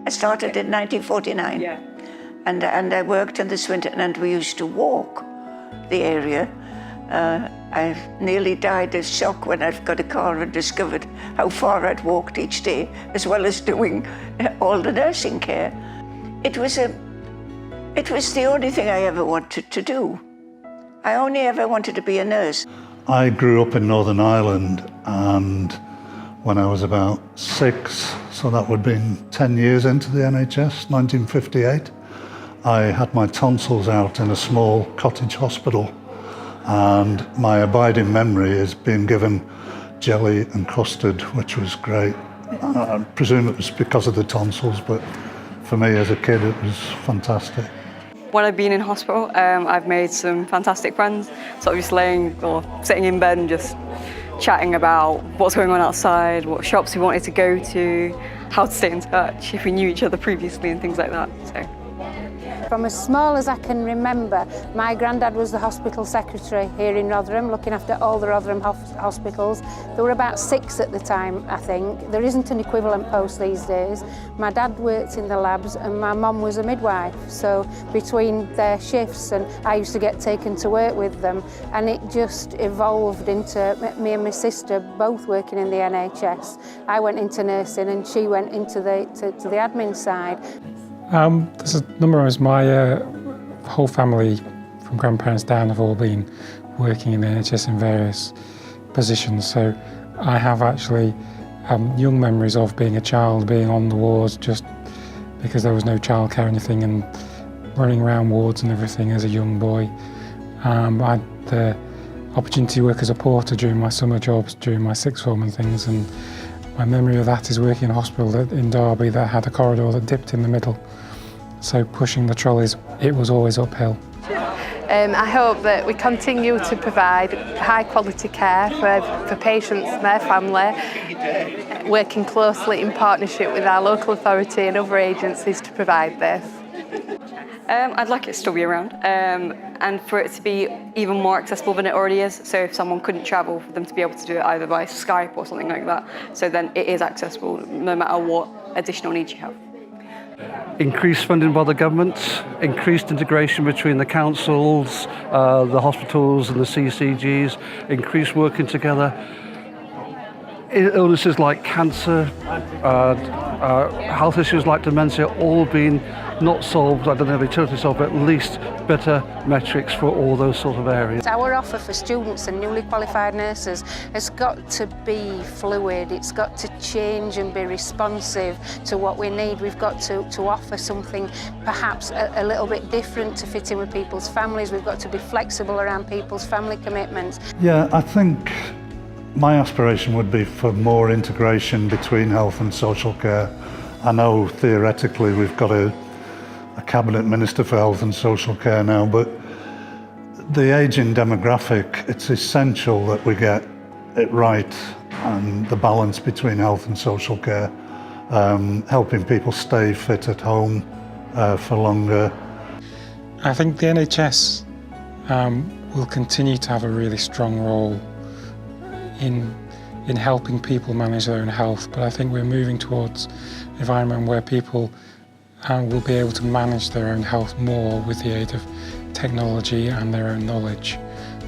I started in 1949. Yeah. And I worked in the Swinton, and we used to walk the area. I nearly died of shock when I got a car and discovered how far I'd walked each day, as well as doing all the nursing care. It was the only thing I ever wanted to do. I only ever wanted to be a nurse. I grew up in Northern Ireland, and when I was about 6, so that would have been 10 years into the NHS, 1958, I had my tonsils out in a small cottage hospital, and my abiding memory is being given jelly and custard, which was great. I presume it was because of the tonsils, but for me as a kid it was fantastic. When I've been in hospital, I've made some fantastic friends, sort of just laying or sitting in bed and just chatting about what's going on outside, what shops we wanted to go to, how to stay in touch, if we knew each other previously and things like that. So. From as small as I can remember, my granddad was the hospital secretary here in Rotherham, looking after all the Rotherham hospitals. There were about 6 at the time, I think. There isn't an equivalent post these days. My dad worked in the labs and my mum was a midwife. So between their shifts, and I used to get taken to work with them, and it just evolved into me and my sister both working in the NHS. I went into nursing and she went into the admin side. There's a number of us. My whole family, from grandparents down, have all been working in the NHS in various positions. So I have actually young memories of being a child, being on the wards just because there was no childcare or anything, and running around wards and everything as a young boy. I had the opportunity to work as a porter during my summer jobs, during my sixth form and things, and my memory of that is working in a hospital in Derby that had a corridor that dipped in the middle. So pushing the trolleys, it was always uphill. I hope that we continue to provide high quality care for patients and their family, working closely in partnership with our local authority and other agencies to provide this. I'd like it to still be around, and for it to be even more accessible than it already is. So if someone couldn't travel, for them to be able to do it either by Skype or something like that. So then it is accessible no matter what additional needs you have. Increased funding by the government, increased integration between the councils, the hospitals and the CCGs, increased working together. Illnesses like cancer, health issues like dementia, all being not solved, I don't know if they totally solved, but at least better metrics for all those sort of areas. Our offer for students and newly qualified nurses has got to be fluid. It's got to change and be responsive to what we need. We've got to offer something perhaps a little bit different to fit in with people's families. We've got to be flexible around people's family commitments. Yeah, I think my aspiration would be for more integration between health and social care. I know theoretically we've got a cabinet minister for health and social care now, but the ageing demographic, it's essential that we get it right, and the balance between health and social care, helping people stay fit at home for longer. I think the NHS will continue to have a really strong role in helping people manage their own health, but I think we're moving towards an environment where people will be able to manage their own health more with the aid of technology and their own knowledge.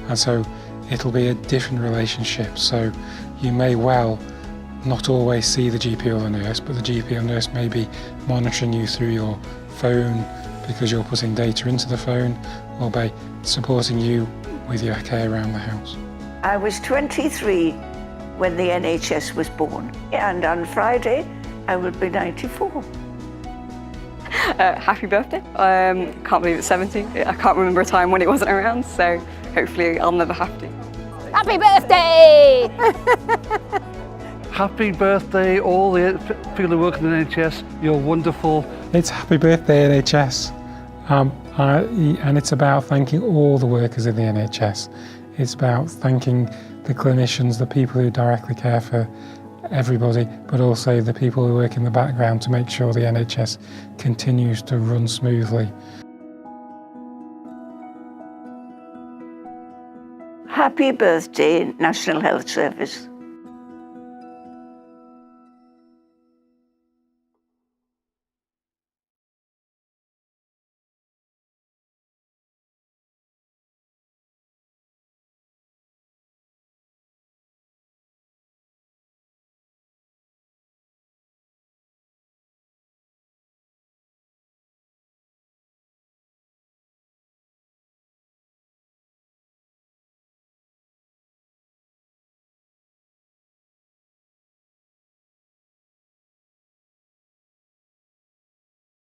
And so it'll be a different relationship. So you may well not always see the GP or the nurse, but the GP or nurse may be monitoring you through your phone because you're putting data into the phone, or by supporting you with your care around the house. I was 23 when the NHS was born, and on Friday I will be 94. Happy birthday. Can't believe it's 70. I can't remember a time when it wasn't around, so hopefully I'll never have to. Happy birthday! Happy birthday, all the people who work in the NHS. You're wonderful. It's happy birthday NHS, and it's about thanking all the workers in the NHS. It's about thanking the clinicians, the people who directly care for everybody, but also the people who work in the background to make sure the NHS continues to run smoothly. Happy birthday, National Health Service.